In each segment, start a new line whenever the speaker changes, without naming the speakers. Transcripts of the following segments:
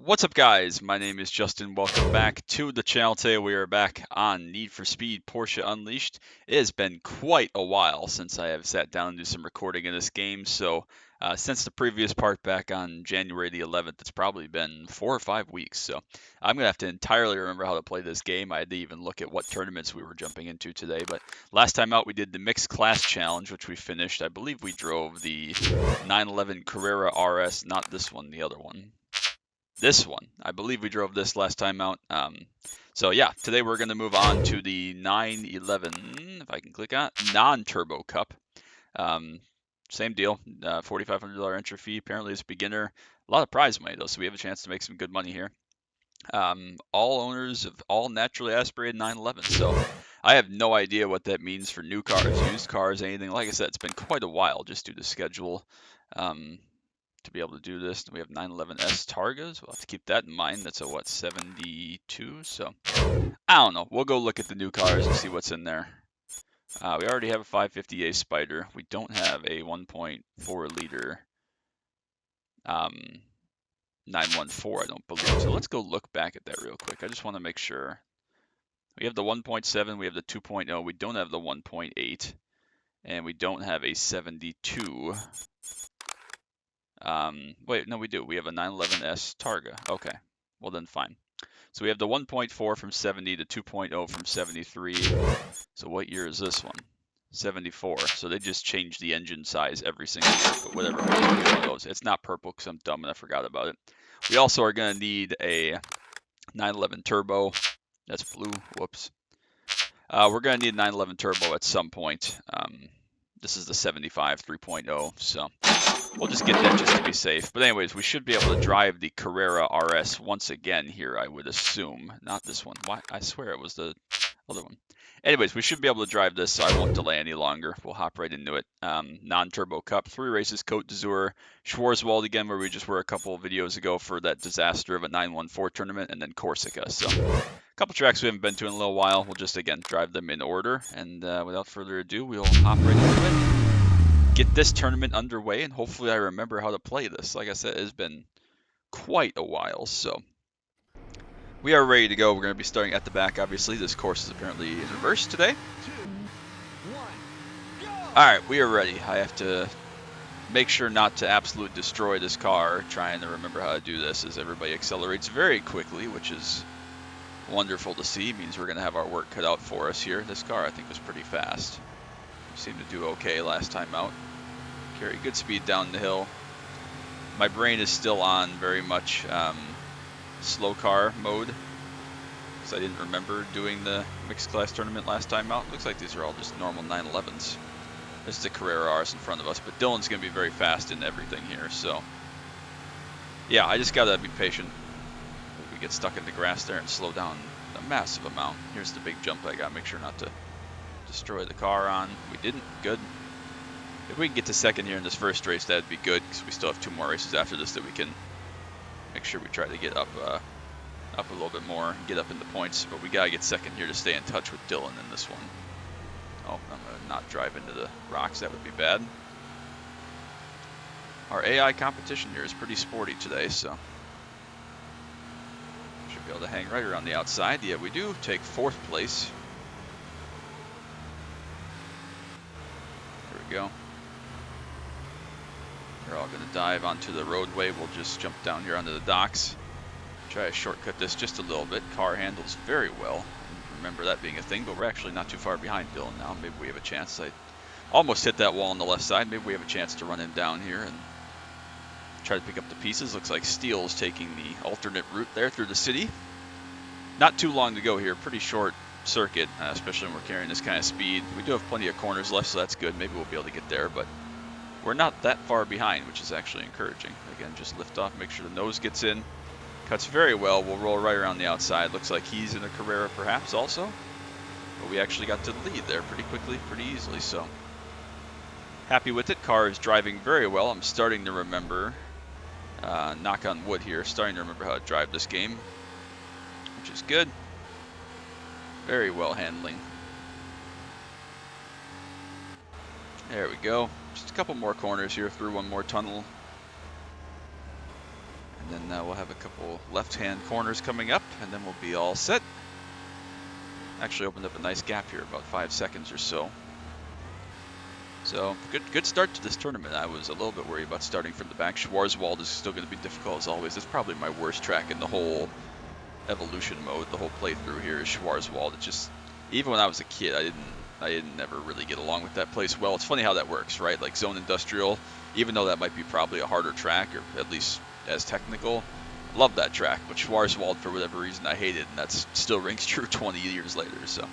What's up, guys? My name is Justin. Welcome back to the channel. Today we are back on Need for Speed Porsche Unleashed. It has been quite a while since I have sat down and do some recording in this game. So since the previous part back on January the 11th, it's probably been 4 or 5 weeks. So I'm going to have to entirely remember how to play this game. I had to even look at what tournaments we were jumping into today. But last time out we did the Mixed Class Challenge, which we finished. I believe we drove the 911 Carrera RS, not this one, the other one. This one. I believe we drove this last time out. So yeah, today we're going to move on to the 911, if I can click on it, non-turbo cup. Same deal, $4,500 entry fee. Apparently it's beginner. A lot of prize money though, so we have a chance to make some good money here. All owners of all naturally aspirated 911. So I have no idea what that means for new cars, used cars, anything. Like I said, it's been quite a while just due to schedule. To be able to do this. We have 911S Targas. We'll have to keep that in mind. That's a, what, 72? So, I don't know. We'll go look at the new cars and see what's in there. We already have a 550A Spider. We don't have a 1.4 liter 914, I don't believe. So let's go look back at that real quick. I just want to make sure. We have the 1.7. We have the 2.0. We don't have the 1.8. And we don't have a 72. Wait, no, we do. We have a 911S Targa. Okay, well then fine. So we have the 1.4 from 70, the 2.0 from 73. So what year is this one? 74. So they just changed the engine size every single year, but whatever. We'll do one of those. It's not purple because I'm dumb and I forgot about it. We also are going to need a 911 Turbo. That's blue. Whoops. We're going to need a 911 Turbo at some point. This is the 75 3.0, so we'll just get that just to be safe. But anyways, we should be able to drive the Carrera RS once again here, I would assume. Not this one. Why? I swear it was the other one. Anyways, we should be able to drive this, so I won't delay any longer. We'll hop right into it. Non-Turbo Cup, 3 races, Côte d'Azur, Schwarzwald again, where we just were a couple of videos ago for that disaster of a 914 tournament, and then Corsica. So a couple tracks we haven't been to in a little while. We'll just, again, drive them in order. And without further ado, we'll hop right into it. Get this tournament underway, and hopefully I remember how to play this. Like I said, it's been quite a while, so we are ready to go. We're going to be starting at the back, obviously. This course is apparently in reverse today.
2, 1, go!
Alright, we are ready. I have to make sure not to absolutely destroy this car, trying to remember how to do this as everybody accelerates very quickly, which is wonderful to see. It means we're going to have our work cut out for us here. This car, I think, was pretty fast. We seemed to do okay last time out. Carry good speed down the hill. My brain is still on very much slow car mode, because I didn't remember doing the mixed class tournament last time out. Looks like these are all just normal 911s. This is the Carrera RS in front of us, but Dylan's going to be very fast in everything here, so yeah, I just got to be patient. We get stuck in the grass there and slow down a massive amount. Here's the big jump I got to make sure not to destroy the car on. We didn't. Good. If we can get to second here in this first race, that'd be good, because we still have 2 more races after this that we can make sure we try to get up a little bit more, get up in the points. But we gotta get second here to stay in touch with Dylan in this one. Oh, I'm gonna not drive into the rocks. That would be bad. Our AI competition here is pretty sporty today, so should be able to hang right around the outside. Yeah, we do take 4th place. There we go. We're all going to dive onto the roadway. We'll just jump down here onto the docks. Try to shortcut this just a little bit. Car handles very well. Remember that being a thing, but we're actually not too far behind Dylan now. Maybe we have a chance. I almost hit that wall on the left side. Maybe we have a chance to run him down here and try to pick up the pieces. Looks like Steele's taking the alternate route there through the city. Not too long to go here. Pretty short circuit, especially when we're carrying this kind of speed. We do have plenty of corners left, so that's good. Maybe we'll be able to get there, but we're not that far behind, which is actually encouraging. Again, just lift off, make sure the nose gets in. Cuts very well. We'll roll right around the outside. Looks like he's in a Carrera perhaps also. But we actually got to the lead there pretty quickly, pretty easily, so happy with it. Car is driving very well. I'm starting to remember, knock on wood here, starting to remember how to drive this game, which is good. Very well handling. There we go. Just a couple more corners here through one more tunnel. And then we'll have a couple left-hand corners coming up, and then we'll be all set. Actually opened up a nice gap here, about 5 seconds or so. So good start to this tournament. I was a little bit worried about starting from the back. Schwarzwald is still going to be difficult as always. It's probably my worst track in the whole evolution mode. The whole playthrough here is Schwarzwald. It just, even when I was a kid, I didn't never really get along with that place well. It's funny how that works, right? Like Zone Industrial, even though that might be probably a harder track, or at least as technical, love that track. But Schwarzwald, for whatever reason, I hated, and that still rings true 20 years later. So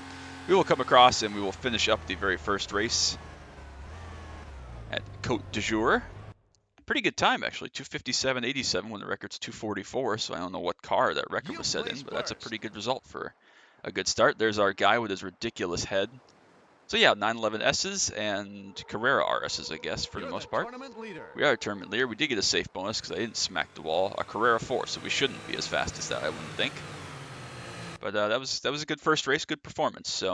we will come across and we will finish up the very first race at Côte d'Azur. Pretty good time, actually, 2:57.87 when the record's 2:44, so I don't know what car that record was set in, but that's a pretty good result for a good start. There's our guy with his ridiculous head. So yeah, 911S's and Carrera RS's, I guess, for the most part. We are a tournament leader. We did get a safe bonus because I didn't smack the wall. A Carrera 4, so we shouldn't be as fast as that, I wouldn't think. But that was a good first race, good performance. So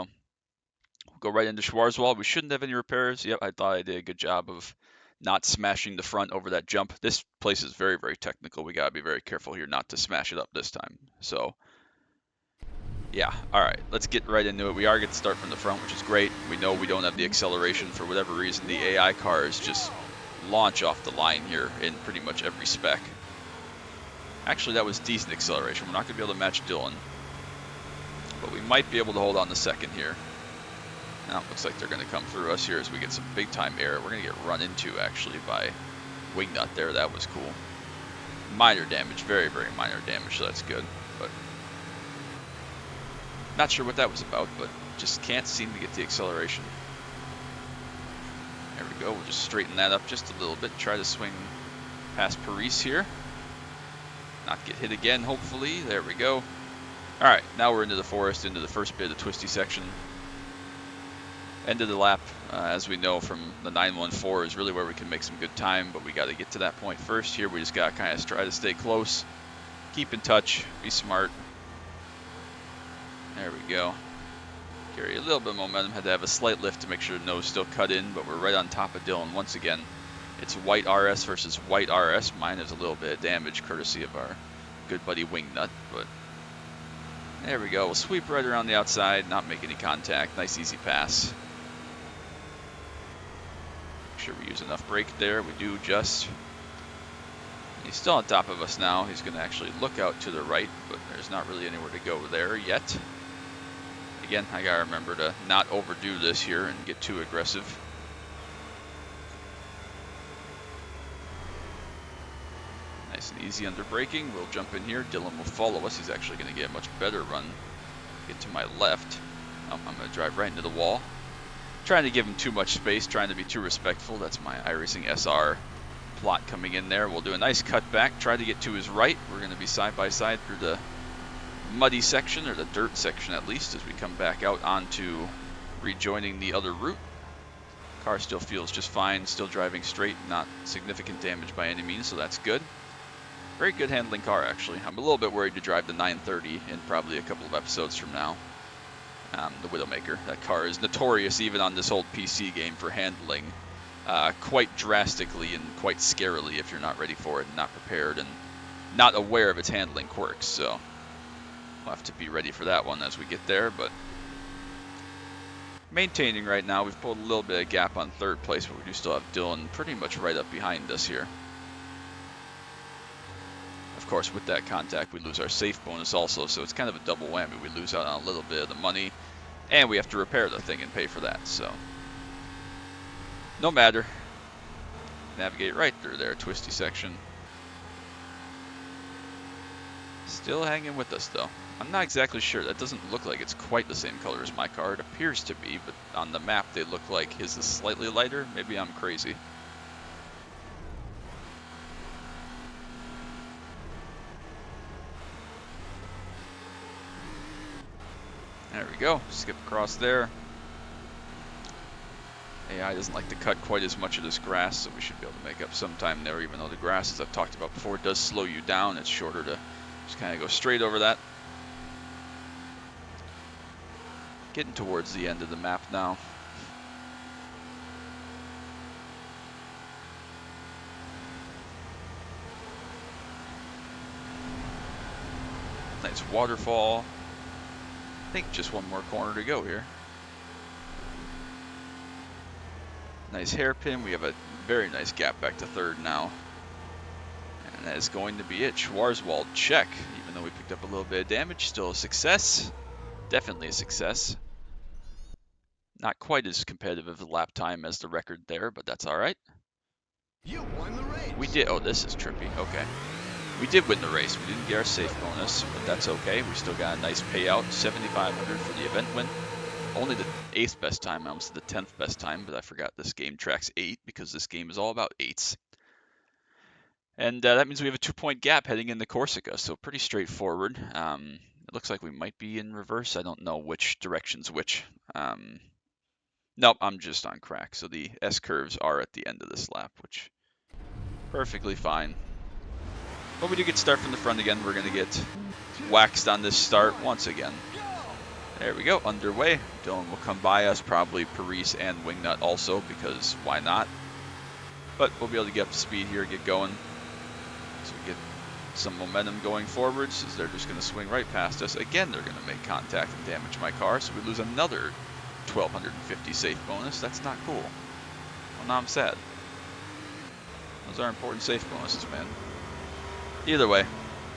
we'll go right into Schwarzwald. We shouldn't have any repairs. Yep, I thought I did a good job of not smashing the front over that jump. This place is very, very technical. We got to be very careful here not to smash it up this time. So yeah, all right, let's get right into it. We are going to start from the front, which is great. We know we don't have the acceleration for whatever reason. The AI cars just launch off the line here in pretty much every spec. Actually, that was decent acceleration. We're not going to be able to match Dylan, but we might be able to hold on the second here. Now it looks like they're going to come through us here as we get some big time air. We're going to get run into actually by Wingnut there. That was cool. Minor damage, very, very minor damage, so that's good. But not sure what that was about, but just can't seem to get the acceleration. There we go. We'll just straighten that up just a little bit. Try to swing past Paris here. Not get hit again, hopefully. There we go. All right, now we're into the forest, into the first bit of the twisty section. End of the lap, as we know from the 914, is really where we can make some good time, but we got to get to that point first. Here we just got to kind of try to stay close, keep in touch, be smart. There we go. Carry a little bit of momentum. Had to have a slight lift to make sure the nose still cut in, but we're right on top of Dylan once again. It's white RS versus white RS. Mine has a little bit of damage courtesy of our good buddy Wingnut, but there we go. We'll sweep right around the outside, not make any contact. Nice easy pass. Make sure we use enough brake there. We do just. He's still on top of us now. He's going to actually look out to the right, but there's not really anywhere to go there yet. Again, I got to remember to not overdo this here and get too aggressive. Nice and easy under braking. We'll jump in here. Dylan will follow us. He's actually going to get a much better run. Get to my left. Oh, I'm going to drive right into the wall. Trying to give him too much space, trying to be too respectful. That's my iRacing SR plot coming in there. We'll do a nice cut back, try to get to his right. We're going to be side by side through the muddy section, or the dirt section at least, as we come back out onto rejoining the other route. Car still feels just fine, still driving straight, not significant damage by any means, so that's good. Very good handling car, actually. I'm a little bit worried to drive the 930 in probably a couple of episodes from now. The Widowmaker. That car is notorious, even on this old PC game, for handling quite drastically and quite scarily if you're not ready for it, and not prepared, and not aware of its handling quirks. So we'll have to be ready for that one as we get there. But maintaining right now, we've pulled a little bit of gap on third place, but we do still have Dylan pretty much right up behind us here. Of course, with that contact, we lose our safe bonus also, so it's kind of a double whammy. We lose out on a little bit of the money, and we have to repair the thing and pay for that, so no matter. Navigate right through there, twisty section. Still hanging with us, though. I'm not exactly sure. That doesn't look like it's quite the same color as my car. It appears to be, but on the map, they look like his is slightly lighter. Maybe I'm crazy. There we go. Skip across there. AI doesn't like to cut quite as much of this grass, so we should be able to make up some time there, even though the grass, as I've talked about before, does slow you down. It's shorter to just kind of go straight over that. Getting towards the end of the map now. Nice waterfall. I think just one more corner to go here. Nice hairpin. We have a very nice gap back to third now. And that is going to be it. Schwarzwald, check. Even though we picked up a little bit of damage, still a success. Definitely a success. Not quite as competitive of a lap time as the record there, but that's all right.
You won the race.
We did. Oh, this is trippy. Okay. We did win the race. We didn't get our safe bonus, but that's okay. We still got a nice payout, 7,500 for the event win. Only the 8th best time. I almost said the 10th best time, but I forgot this game tracks 8 because this game is all about 8s. And that means we have a 2-point gap heading into Corsica, so pretty straightforward. It looks like we might be in reverse. I don't know which direction's which. Nope, I'm just on crack. So the S-curves are at the end of this lap, which perfectly fine. But we do get to start from the front again. We're going to get waxed on this start once again. There we go, underway. Dylan will come by us, probably Paris and Wingnut also, because why not? But we'll be able to get up to speed here, get going. So we get some momentum going forwards, as they're just going to swing right past us. Again, they're going to make contact and damage my car, so we lose another 1,250 safe bonus. That's not cool. Well, now I'm sad. Those are important safe bonuses, man. Either way,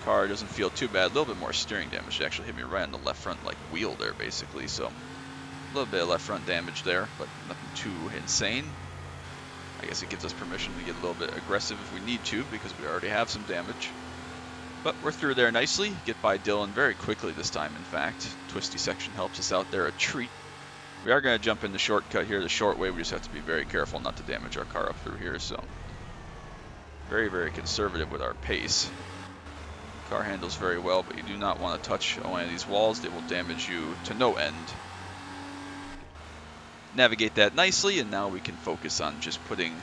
car doesn't feel too bad. A little bit more steering damage. It actually hit me right on the left front like wheel there, basically. So a little bit of left front damage there, but nothing too insane. I guess it gives us permission to get a little bit aggressive if we need to, because we already have some damage. But we're through there nicely. Get by Dylan very quickly this time, in fact. Twisty section helps us out there a treat. We are going to jump in the shortcut here, the short way. We just have to be very careful not to damage our car up through here. So very, very conservative with our pace. Car handles very well, but you do not want to touch any of these walls. They will damage you to no end. Navigate that nicely, and now we can focus on just putting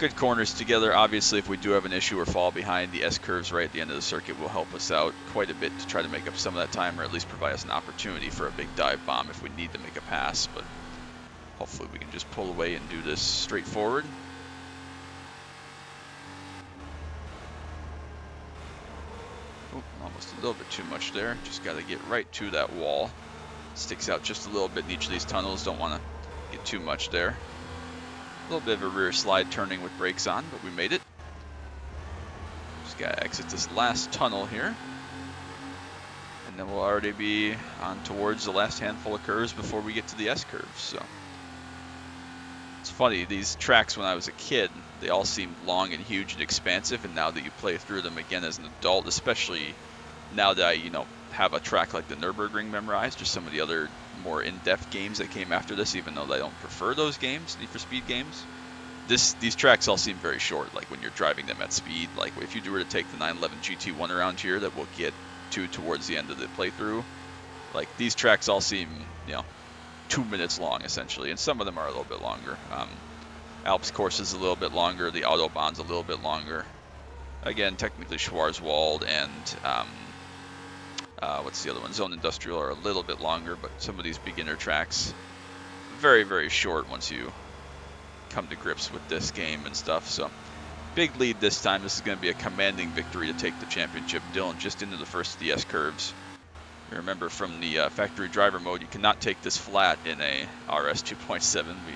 good corners together. Obviously, if we do have an issue or fall behind, the S-curves right at the end of the circuit will help us out quite a bit to try to make up some of that time, or at least provide us an opportunity for a big dive bomb if we need to make a pass. But hopefully we can just pull away and do this straightforward. Oop, almost a little bit too much there. Just got to get right to that wall. Sticks out just a little bit in each of these tunnels. Don't want to get too much there. A little bit of a rear slide turning with brakes on, but we made it. Just got to exit this last tunnel here. And then we'll already be on towards the last handful of curves before we get to the S-curves. So it's funny, these tracks when I was a kid, they all seemed long and huge and expansive, and now that you play through them again as an adult, especially now that I, have a track like the Nürburgring memorized, or some of the other more in-depth games that came after this, even though I don't prefer those games, Need for Speed games, these tracks all seem very short, like when you're driving them at speed. Like if you were to take the 911 GT1 around here that we'll get to towards the end of the playthrough, like these tracks all seem, 2 minutes long essentially, and some of them are a little bit longer. Alps course is a little bit longer, the Autobahn's a little bit longer. Again, technically Schwarzwald and what's the other one? Zone Industrial are a little bit longer, but some of these beginner tracks, very, very short once you come to grips with this game and stuff. So big lead this time. This is going to be a commanding victory to take the championship. Dylan just into the first of the S-curves. You remember from the factory driver mode, you cannot take this flat in a RS 2.7. We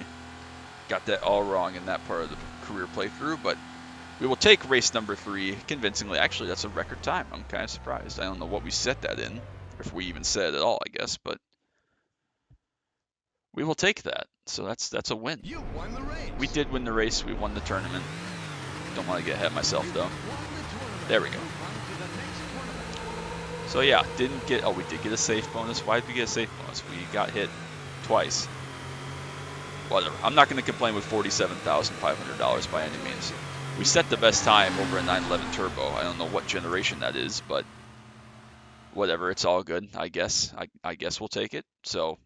got that all wrong in that part of the career playthrough, but we will take race number 3 convincingly. Actually, that's a record time. I'm kind of surprised. I don't know what we set that in, if we even set it at all, I guess, but we will take that. So that's a win.
You won the race.
We did win the race. We won the tournament. Don't want to get ahead of myself, though. There we go. So yeah, didn't get. Oh, we did get a safe bonus. Why did we get a safe bonus? We got hit twice. Whatever. I'm not going to complain with $47,500 by any means. We set the best time over a 911 Turbo. I don't know what generation that is, but whatever. It's all good, I guess. I guess we'll take it. So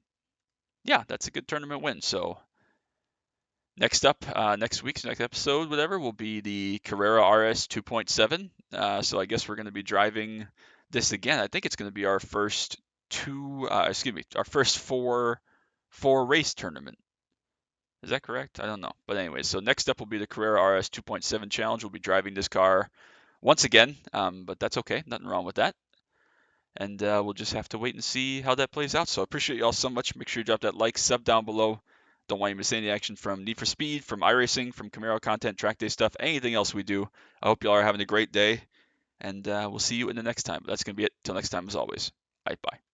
yeah, that's a good tournament win. So next up, next week's next episode, whatever, will be the Carrera RS 2.7. So I guess we're going to be driving this again. I think it's going to be our first our first four race tournament. Is that correct? I don't know. But anyway, so next up will be the Carrera RS 2.7 challenge. We'll be driving this car once again, but that's okay. Nothing wrong with that. and we'll just have to wait and see how that plays out. So I appreciate y'all so much. Make sure you drop that like, sub down below. Don't want you to miss any action from Need for Speed, from iRacing, from Camaro content, track day stuff, anything else we do. I hope y'all are having a great day, and we'll see you in the next time. But that's going to be it. Till next time, as always. All right, bye.